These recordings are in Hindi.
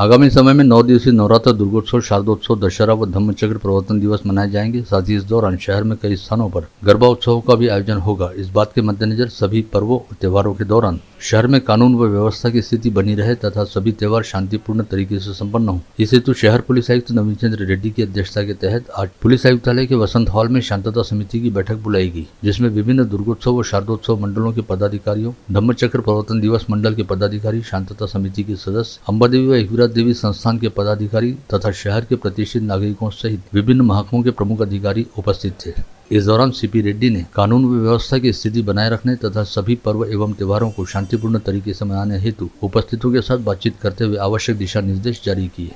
आगामी समय में 9 दिवसीय नवरात्र, दुर्गोत्सव, शारदोत्सव, दशहरा व धम्मचक्र प्रवर्तन दिवस मनाए जाएंगे। साथ ही इस दौरान शहर में कई स्थानों पर गरबा उत्सव का भी आयोजन होगा। इस बात के मद्देनजर सभी पर्वों और त्योहारों के दौरान शहर में कानून व व्यवस्था की स्थिति बनी रहे तथा सभी त्योहार शांतिपूर्ण तरीके से संपन्न हो, इस हेतु शहर पुलिस आयुक्त नवीन चंद्र रेड्डी की अध्यक्षता के तहत आज पुलिस आयुक्तालय के वसंत हॉल में शांतता समिति की बैठक बुलाई गई, जिसमें विभिन्न दुर्गोत्सव व शारदोत्सव मंडलों के पदाधिकारियों, धम्मचक्र प्रवर्तन दिवस मंडल के पदाधिकारी, शांतता समिति के सदस्य, अंबादेवी व एकवीरा देवी संस्थान के पदाधिकारी तथा शहर के प्रतिष्ठित नागरिकों सहित विभिन्न महकमों के प्रमुख अधिकारी उपस्थित थे। इस दौरान सीपी रेड्डी ने कानून व व्यवस्था की स्थिति बनाए रखने तथा सभी पर्व एवं त्योहारों को शांतिपूर्ण तरीके से मनाने हेतु उपस्थितों के साथ बातचीत करते हुए आवश्यक दिशा निर्देश जारी किए।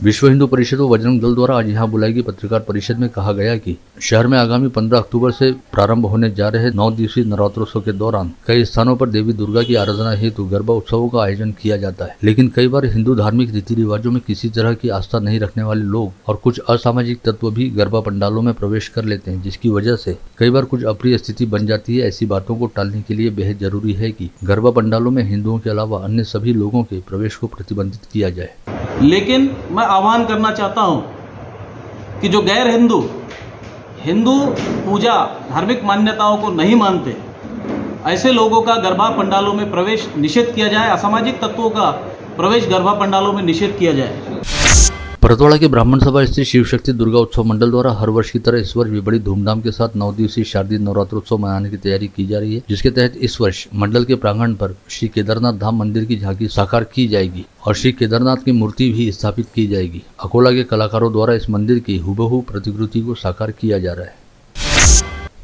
विश्व हिंदू परिषद व बजरंग दल द्वारा आज यहाँ बुलाई गई पत्रकार परिषद में कहा गया कि शहर में आगामी 15 अक्टूबर से प्रारंभ होने जा रहे 9 दिवसीय नवरात्रोत्सव के दौरान कई स्थानों पर देवी दुर्गा की आराधना हेतु गरबा उत्सवों का आयोजन किया जाता है, लेकिन कई बार हिंदू धार्मिक रीति रिवाजों में किसी तरह की आस्था नहीं रखने वाले लोग और कुछ असामाजिक तत्व भी गरबा पंडालों में प्रवेश कर लेते हैं, जिसकी वजह से कई बार कुछ अप्रिय स्थिति बन जाती है। ऐसी बातों को टालने के लिए बेहद जरूरी है कि गरबा पंडालों में हिंदुओं के अलावा अन्य सभी लोगों के प्रवेश को प्रतिबंधित किया जाए। लेकिन मैं आह्वान करना चाहता हूं कि जो गैर हिंदू पूजा धार्मिक मान्यताओं को नहीं मानते, ऐसे लोगों का गरबा पंडालों में प्रवेश निषेध किया जाए, असामाजिक तत्वों का प्रवेश गरबा पंडालों में निषेध किया जाए। परतवाड़ा के ब्राह्मण सभा स्थित शिव शक्ति दुर्गा उत्सव मंडल द्वारा हर वर्ष की तरह इस वर्ष भी बड़ी धूमधाम के साथ 9 दिवसीय शारदीय नवरात्रोत्सव मनाने की तैयारी की जा रही है, जिसके तहत इस वर्ष मंडल के प्रांगण पर श्री केदारनाथ धाम मंदिर की झांकी साकार की जाएगी और श्री केदारनाथ की मूर्ति भी स्थापित की जाएगी। अकोला के कलाकारों द्वारा इस मंदिर की हुबहू प्रतिकृति को साकार किया जा रहा है।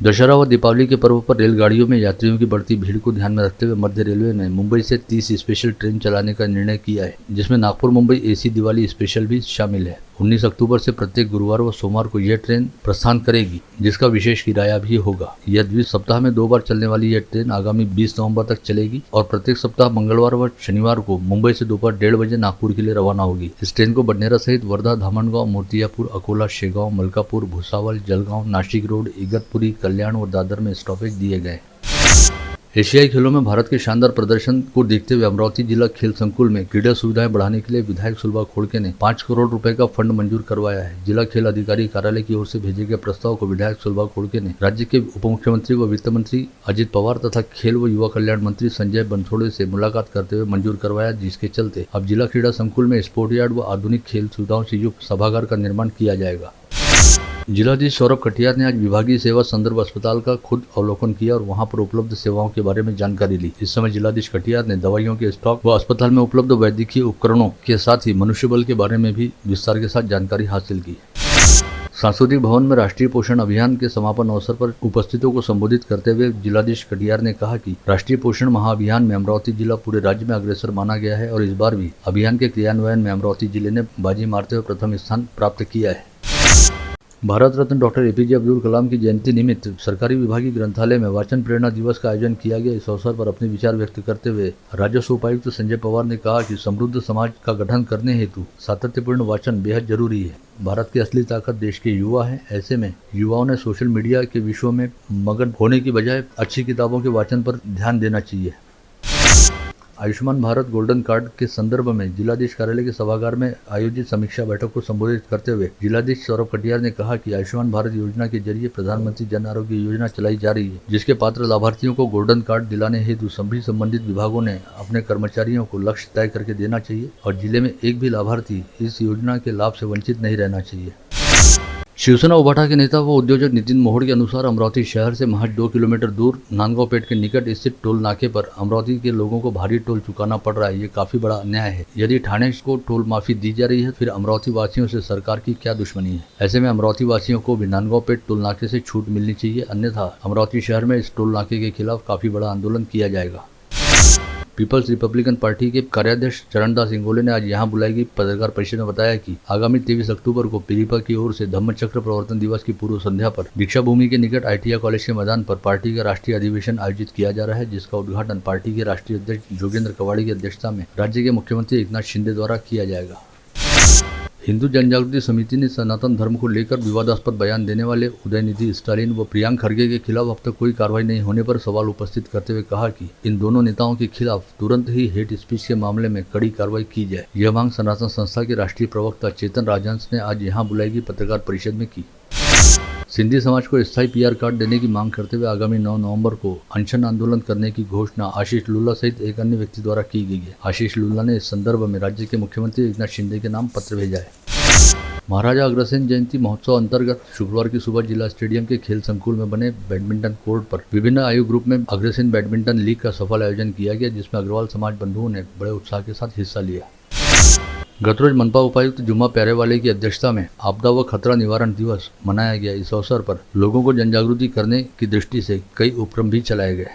दशहरा व दीपावली के पर्व पर रेलगाड़ियों में यात्रियों की बढ़ती भीड़ को ध्यान में रखते हुए मध्य रेलवे ने मुंबई से 30 स्पेशल ट्रेन चलाने का निर्णय किया है, जिसमें नागपुर मुंबई एसी दिवाली स्पेशल भी शामिल है। 19 अक्टूबर से प्रत्येक गुरुवार व सोमवार को यह ट्रेन प्रस्थान करेगी, जिसका विशेष किराया भी होगा। यह द्वितीय सप्ताह में 2 बार चलने वाली यह ट्रेन आगामी 20 नवंबर तक चलेगी और प्रत्येक सप्ताह मंगलवार व शनिवार को मुंबई से दोपहर 1:30 बजे नागपुर के लिए रवाना होगी। इस ट्रेन को बडनेरा सहित वर्धा, धामनगांव, मूर्तियापुर, अकोला, शेगांव, मलकापुर, भुसावल, जलगांव, नाशिक रोड, इगतपुरी, कल्याण और दादर में स्टॉपेज दिए गए। एशियाई खेलों में भारत के शानदार प्रदर्शन को देखते हुए अमरावती जिला खेल संकुल में क्रीड़ा सुविधाएं बढ़ाने के लिए विधायक सुलभा खोड़के ने 5 करोड़ रुपए का फंड मंजूर करवाया है। जिला खेल अधिकारी कार्यालय की ओर से भेजे गए प्रस्ताव को विधायक सुलभा खोड़के ने राज्य के उप मुख्यमंत्री व वित्त मंत्री अजित पवार तथा खेल व युवा कल्याण मंत्री संजय बनसोड़े से मुलाकात करते हुए मंजूर करवाया, जिसके चलते अब जिला क्रीड़ा संकुल में स्पोर्ट यार्ड व आधुनिक खेल सुविधाओं से युक्त सभागार का निर्माण किया जाएगा। जिलाधीश सौरभ कटियार ने आज विभागीय सेवा संदर्भ अस्पताल का खुद अवलोकन किया और वहां पर उपलब्ध सेवाओं के बारे में जानकारी ली। इस समय जिलाधीश कटियार ने दवाइयों के स्टॉक व अस्पताल में उपलब्ध वैद्यकीय उपकरणों के साथ ही मनुष्यबल के बारे में भी विस्तार के साथ जानकारी हासिल की। सांस्कृतिक भवन में राष्ट्रीय पोषण अभियान के समापन अवसर पर उपस्थितों को संबोधित करते हुए जिलाधीश कटियार ने कहा कि राष्ट्रीय पोषण महाअभियान में अमरावती जिला पूरे राज्य में अग्रसर माना गया है और इस बार भी अभियान के क्रियान्वयन में अमरावती जिले ने बाजी मारते हुए प्रथम स्थान प्राप्त किया है। भारत रत्न डॉक्टर एपीजे अब्दुल कलाम की जयंती निमित्त सरकारी विभागीय ग्रंथालय में वाचन प्रेरणा दिवस का आयोजन किया गया। इस अवसर पर अपने विचार व्यक्त करते हुए राजस्व उपायुक्त संजय पवार ने कहा कि समृद्ध समाज का गठन करने हेतु सातत्यपूर्ण वाचन बेहद जरूरी है। भारत की असली ताकत देश के युवा है। ऐसे में युवाओं ने सोशल मीडिया के विषयों में मगन होने की बजाय अच्छी किताबों के वाचन पर ध्यान देना चाहिए। आयुष्मान भारत गोल्डन कार्ड के संदर्भ में जिलाधीश कार्यालय के सभागार में आयोजित समीक्षा बैठक को संबोधित करते हुए जिलाधीश सौरभ कटियार ने कहा कि आयुष्मान भारत योजना के जरिए प्रधानमंत्री जन आरोग्य योजना चलाई जा रही है, जिसके पात्र लाभार्थियों को गोल्डन कार्ड दिलाने हेतु सभी संबंधित विभागों ने अपने कर्मचारियों को लक्ष्य तय करके देना चाहिए और जिले में एक भी लाभार्थी इस योजना के लाभ से वंचित नहीं रहना चाहिए। शिवसेना उबाटा के नेता व उद्योजक नितिन मोहोड़ के अनुसार अमरावती शहर से महज 2 किलोमीटर दूर नांदगांव पेठ के निकट स्थित टोल नाके पर अमरावती के लोगों को भारी टोल चुकाना पड़ रहा है। ये काफी बड़ा अन्याय है। यदि ठाणे को टोल माफी दी जा रही है, फिर अमरावती वासियों से सरकार की क्या दुश्मनी है। ऐसे में अमरावती वासियों को भी नांदगांव पेठ टोल नाके से छूट मिलनी चाहिए, अन्यथा अमरावती शहर में इस टोल नाके के खिलाफ काफी बड़ा आंदोलन किया जाएगा। पीपल्स रिपब्लिकन पार्टी के कार्याध्यक्ष चरणदास इंगोले ने आज यहां बुलाई गई पत्रकार परिषद में बताया कि आगामी 23 अक्टूबर को पीरीपा की ओर से धम्मचक्र प्रवर्तन दिवस की पूर्व संध्या पर दीक्षा भूमि के निकट ITI कॉलेज के मैदान पर पार्टी का राष्ट्रीय अधिवेशन आयोजित किया जा रहा है, जिसका उद्घाटन पार्टी के राष्ट्रीय अध्यक्ष जोगेंद्र कवाड़ी की अध्यक्षता में राज्य के मुख्यमंत्री एकनाथ शिंदे द्वारा किया जाएगा। हिंदू जनजागृति समिति ने सनातन धर्म को लेकर विवादास्पद बयान देने वाले उदयनिधि स्टालिन व प्रियांक खड़गे के खिलाफ अब तक कोई कार्रवाई नहीं होने पर सवाल उपस्थित करते हुए कहा कि इन दोनों नेताओं के खिलाफ तुरंत ही हेट स्पीच के मामले में कड़ी कार्रवाई की जाए। यह मांग सनातन संस्था के राष्ट्रीय प्रवक्ता चेतन राजहंस ने आज यहाँ बुलाई गई पत्रकार परिषद में की। सिंधी समाज को स्थायी पीआर कार्ड देने की मांग करते हुए आगामी 9 नवंबर को अनशन आंदोलन करने की घोषणा आशीष लुल्ला सहित एक अन्य व्यक्ति द्वारा की गई है। आशीष लुल्ला ने इस संदर्भ में राज्य के मुख्यमंत्री एकनाथ शिंदे के नाम पत्र भेजा है। महाराजा अग्रसेन जयंती महोत्सव अंतर्गत शुक्रवार की सुबह जिला स्टेडियम के खेल संकुल में बने बैडमिंटन कोर्ट पर विभिन्न आयु ग्रुप में अग्रसेन बैडमिंटन लीग का सफल आयोजन किया गया, जिसमें अग्रवाल समाज बंधुओं ने बड़े उत्साह के साथ हिस्सा लिया। गतरोज मनपा उपायुक्त जुम्मा प्यारेवाले की अध्यक्षता में आपदा व खतरा निवारण दिवस मनाया गया। इस अवसर पर लोगों को जनजागृति करने की दृष्टि से कई उपक्रम भी चलाए गए।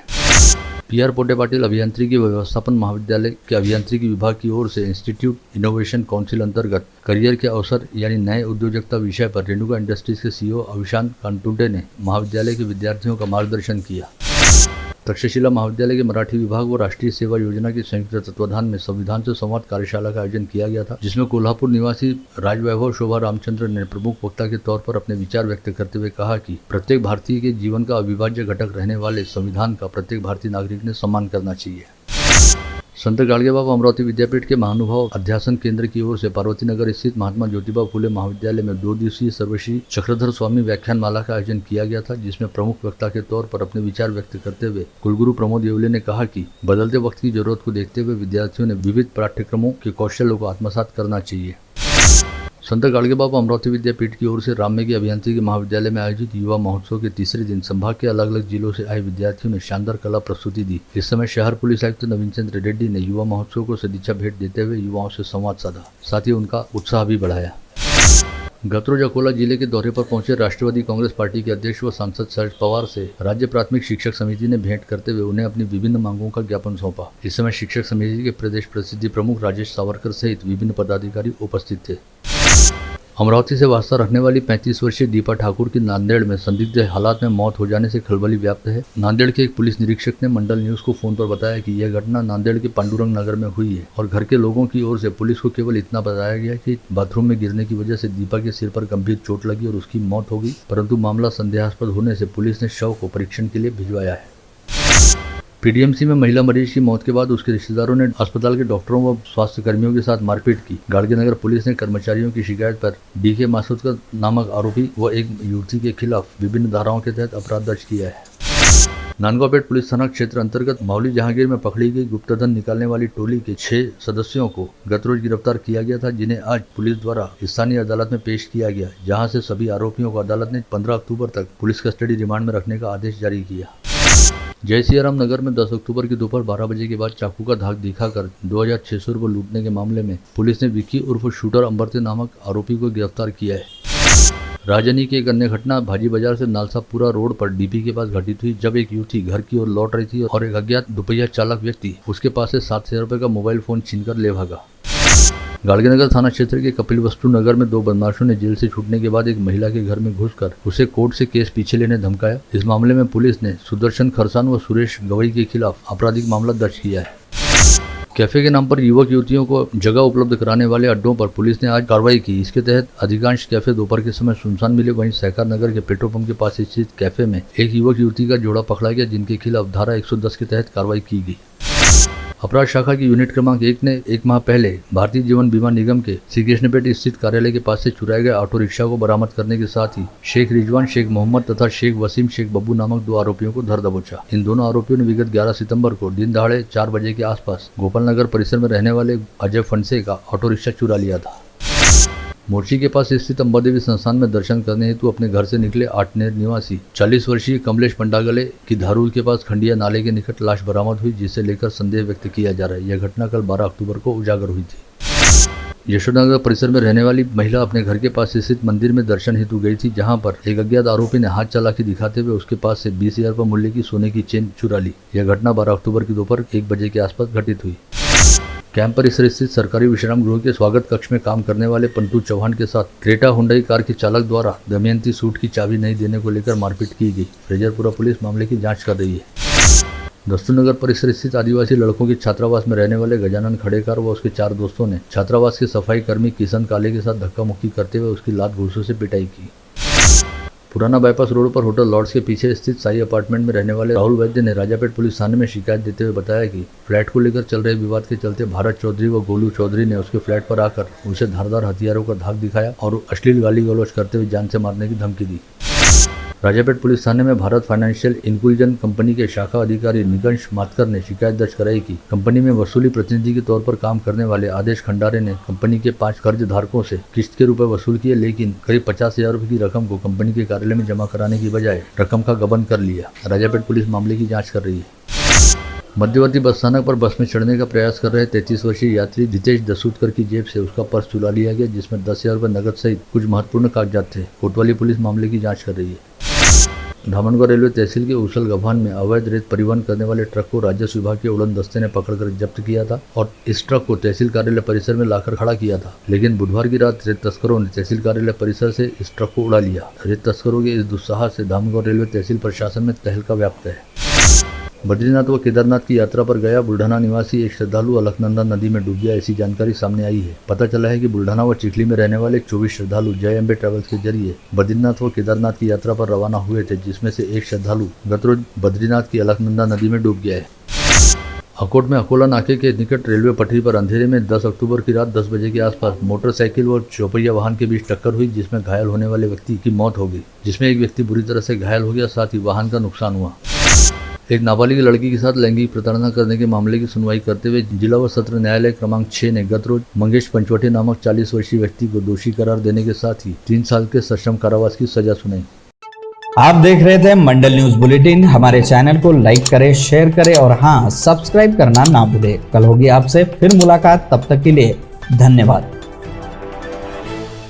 पीआर पोटे पाटिल अभियांत्रिकी व्यवस्थापन महाविद्यालय के अभियांत्रिकी विभाग की ओर से इंस्टीट्यूट इनोवेशन काउंसिल अंतर्गत करियर के अवसर यानी नए उद्योजकता विषय पर रेणुका इंडस्ट्रीज के सीईओ अविशान कांटुंडे ने महाविद्यालय के विद्यार्थियों का मार्गदर्शन किया। तक्षशिला महाविद्यालय के मराठी विभाग व राष्ट्रीय सेवा योजना के संयुक्त तत्वाधान में संविधान से संवाद कार्यशाला का आयोजन किया गया था, जिसमें कोल्हापुर निवासी राजवैभव शोभा रामचंद्र ने प्रमुख वक्ता के तौर पर अपने विचार व्यक्त करते हुए कहा कि प्रत्येक भारतीय के जीवन का अविभाज्य घटक रहने वाले संविधान का प्रत्येक भारतीय नागरिक ने सम्मान करना चाहिए। संत गाडगेबाबा अमरावती विद्यापीठ के महानुभाव अध्यासन केंद्र की ओर से पार्वती नगर स्थित महात्मा ज्योतिबा फुले महाविद्यालय में 2 दिवसीय सर्वश्री चक्रधर स्वामी व्याख्यान माला का आयोजन किया गया था, जिसमें प्रमुख वक्ता के तौर पर अपने विचार व्यक्त करते हुए कुलगुरु प्रमोद येवले ने कहा कि बदलते वक्त की जरूरत को देखते हुए विद्यार्थियों ने विविध पाठ्यक्रमों के कौशलों को आत्मसात करना चाहिए। संत गाडगेबाबा अमरावती विद्यापीठ की ओर से राममेघी अभियांत्रिकी महाविद्यालय में आयोजित युवा महोत्सव के तीसरे दिन संभाग के अलग अलग जिलों से आए विद्यार्थियों ने शानदार कला प्रस्तुति दी। इस समय शहर पुलिस आयुक्त नवीन चंद्र रेड्डी ने युवा महोत्सव को सदिच्छा भेंट देते हुए युवाओं से संवाद साधा, साथ ही उनका उत्साह भी बढ़ाया। गतरोज अकोला जिले के दौरे पर पहुंचे राष्ट्रवादी कांग्रेस पार्टी के अध्यक्ष व सांसद शरद पवार से राज्य प्राथमिक शिक्षक समिति ने भेंट करते हुए उन्हें अपनी विभिन्न मांगों का ज्ञापन सौंपा। इस समय शिक्षक समिति के प्रदेश प्रसिद्धि प्रमुख राजेश सावरकर सहित विभिन्न पदाधिकारी उपस्थित थे। अमरावती से वास्ता रखने वाली 35 वर्षीय दीपा ठाकुर की नांदेड़ में संदिग्ध हालात में मौत हो जाने से खलबली व्याप्त है। नांदेड़ के एक पुलिस निरीक्षक ने मंडल न्यूज को फोन पर बताया कि यह घटना नांदेड़ के पांडुरंग नगर में हुई है और घर के लोगों की ओर से पुलिस को केवल इतना बताया गया कि बाथरूम में गिरने की वजह से दीपा के सिर पर गंभीर चोट लगी और उसकी मौत हो गई, परंतु मामला संदेहास्पद होने से पुलिस ने शव को परीक्षण के लिए भिजवाया है। पीडीएमसी में महिला मरीज की मौत के बाद उसके रिश्तेदारों ने अस्पताल के डॉक्टरों व स्वास्थ्य कर्मियों के साथ मारपीट की। गाड़गेनगर पुलिस ने कर्मचारियों की शिकायत पर डीके मासूद नामक आरोपी व एक युवती के खिलाफ विभिन्न धाराओं के तहत अपराध दर्ज किया है। नांदगांवपेट पुलिस थाना क्षेत्र अंतर्गत मौली जहांगीर में पकड़ी गई गुप्तधन निकालने वाली टोली के 6 सदस्यों को गतरोज गिरफ्तार किया गया था, जिन्हें आज पुलिस द्वारा स्थानीय अदालत में पेश किया गया, जहां से सभी आरोपियों को अदालत ने 15 अक्टूबर तक पुलिस कस्टडी रिमांड में रखने का आदेश जारी किया। जय सियाराम नगर में 10 अक्टूबर की दोपहर 12 बजे के बाद चाकू का धाक दिखाकर 2600 रुपये लूटने के मामले में पुलिस ने विक्की उर्फ शूटर अंबरते नामक आरोपी को गिरफ्तार किया है। राजधानी की एक अन्य घटना भाजी बाजार से नालसापुरा रोड पर डीपी के पास घटित हुई, जब एक युवती घर की ओर लौट रही थी और एक अज्ञात दुपहिया चालक व्यक्ति उसके पास से 7,000 रुपये का मोबाइल फोन छीनकर ले भागा। गाड़गेनगर थाना क्षेत्र के कपिल वस्तु नगर में 2 बदमाशों ने जेल से छूटने के बाद एक महिला के घर में घुसकर उसे कोर्ट से केस पीछे लेने धमकाया। इस मामले में पुलिस ने सुदर्शन खरसान व सुरेश गवई के खिलाफ आपराधिक मामला दर्ज किया है। कैफे के नाम पर युवक युवतियों को जगह उपलब्ध कराने वाले अड्डों पर पुलिस ने आज कार्रवाई की। इसके तहत अधिकांश कैफे दोपहर के समय सुनसान मिले। वहीं सहकार नगर के पेट्रोल पंप के पास स्थित कैफे में एक युवक युवती का जोड़ा पकड़ा गया, जिनके खिलाफ धारा 110 के तहत कार्रवाई की गई। अपराध शाखा की यूनिट क्रमांक 1 ने 1 माह पहले भारतीय जीवन बीमा निगम के श्री कृष्णपेट स्थित कार्यालय के पास से चुराए गए ऑटो रिक्शा को बरामद करने के साथ ही शेख रिजवान, शेख मोहम्मद तथा शेख वसीम शेख बब्बू नामक 2 आरोपियों को धर दबोचा। इन दोनों आरोपियों ने विगत 11 सितंबर को दिन दहाड़े 4 बजे के आसपास गोपाल नगर परिसर में रहने वाले अजय फंसे का ऑटो रिक्शा चुरा लिया था। मोर्ची के पास स्थित अंबादेवी संस्थान में दर्शन करने हेतु अपने घर से निकले आटनेर निवासी 40 वर्षीय कमलेश पंडागले की धारूल के पास खंडिया नाले के निकट लाश बरामद हुई, जिसे लेकर संदेह व्यक्त किया जा रहा है। यह घटना कल 12 अक्टूबर को उजागर हुई थी। यशोदानगर परिसर में रहने वाली महिला अपने घर के पास स्थित मंदिर में दर्शन हेतु गई थी, जहां पर एक अज्ञात आरोपी ने हाथ चालाकी दिखाते हुए उसके पास से 20,000 रुपये मूल्य की सोने की चेन चुरा ली। यह घटना 12 अक्टूबर की दोपहर 1 बजे के आसपास घटित हुई। कैंप परिसर स्थित सरकारी विश्राम गृह के स्वागत कक्ष में काम करने वाले पंटू चौहान के साथ क्रेटा हुंडई कार के चालक द्वारा दमयंती सूट की चाबी नहीं देने को लेकर मारपीट की गई। फ्रेजरपुरा पुलिस मामले की जांच कर रही है। दस्तूनगर परिसर स्थित आदिवासी लड़कों की छात्रावास में रहने वाले गजानन खड़ेकर व उसके 4 दोस्तों ने छात्रावास के सफाई कर्मी किशन काले के साथ धक्का मुक्की करते हुए उसकी लात घूंसों से पिटाई की। पुराना बाईपास रोड पर होटल लॉर्ड्स के पीछे स्थित साई अपार्टमेंट में रहने वाले राहुल वैद्य ने राजापेट पुलिस थाने में शिकायत देते हुए बताया कि फ्लैट को लेकर चल रहे विवाद के चलते भारत चौधरी व गोलू चौधरी ने उसके फ्लैट पर आकर उसे धारदार हथियारों का धाक दिखाया और अश्लील गाली गलौज करते हुए जान से मारने की धमकी दी। राजापेट पुलिस थाने में भारत फाइनेंशियल इंक्लूजन कंपनी के शाखा अधिकारी निगंश मातकर ने शिकायत दर्ज कराई कि कंपनी में वसूली प्रतिनिधि के तौर पर काम करने वाले आदेश खंडारे ने कंपनी के 5 कर्ज धारकों से किस्त के रुपए वसूल किए, लेकिन करीब 50,000 रुपए की रकम को कंपनी के कार्यालय में जमा कराने की बजाय रकम का गबन कर लिया। राजापेट पुलिस मामले की जाँच कर रही है। मध्यवर्ती बस स्थानक पर बस में चढ़ने का प्रयास कर रहे 33 वर्षीय यात्री जितेश दसूतकर की जेब से उसका पर्स चुरा लिया गया, जिसमें 10,000 रुपए नकद सहित कुछ महत्वपूर्ण कागजात थे। कोतवाली पुलिस मामले की जाँच कर रही है। धामनगढ़ रेलवे तहसील के उसल गभान में अवैध रेत परिवहन करने वाले ट्रक को राजस्व विभाग के उड़न दस्ते ने पकड़कर जब्त किया था और इस ट्रक को तहसील कार्यालय परिसर में लाकर खड़ा किया था, लेकिन बुधवार की रात रेत तस्करों ने तहसील कार्यालय परिसर से इस ट्रक को उड़ा लिया। रेत तस्करों के इस दुस्साहस से धामनगढ़ रेलवे तहसील प्रशासन में तहलका व्याप्त है। बद्रीनाथ व केदारनाथ की यात्रा पर गया बुल्ढाना निवासी एक श्रद्धालु अलकनंदा नदी में डूब गया, ऐसी जानकारी सामने आई है। पता चला है कि बुल्ढाना व चिखली में रहने वाले 24 श्रद्धालु जय अम्बे ट्रैवल्स के जरिए बद्रीनाथ व केदारनाथ की यात्रा पर रवाना हुए थे, जिसमें से एक श्रद्धालु गत रोज बद्रीनाथ की अलकनंदा नदी में डूब गया है। अकोट में अकोला नाके के निकट रेलवे पटरी पर अंधेरे में 10 अक्टूबर की रात 10 बजे के आसपास मोटरसाइकिल व चौपहिया वाहन के बीच टक्कर हुई, जिसमें घायल होने वाले व्यक्ति की मौत हो गई, जिसमें एक व्यक्ति बुरी तरह से घायल हो गया, साथ ही वाहन का नुकसान हुआ। एक नाबालिग लड़की के साथ लैंगिक प्रताड़ना करने के मामले की सुनवाई करते हुए जिला व सत्र न्यायालय क्रमांक 6 ने गत रोज मंगेश पंचवटी नामक 40 वर्षीय व्यक्ति को दोषी करार देने के साथ ही 3 साल के सश्रम कारावास की सजा सुनाई। आप देख रहे थे मंडल न्यूज बुलेटिन। हमारे चैनल को लाइक करें, शेयर करें और हाँ, सब्सक्राइब करना ना भूलें। कल होगी आपसे फिर मुलाकात, तब तक के लिए धन्यवाद।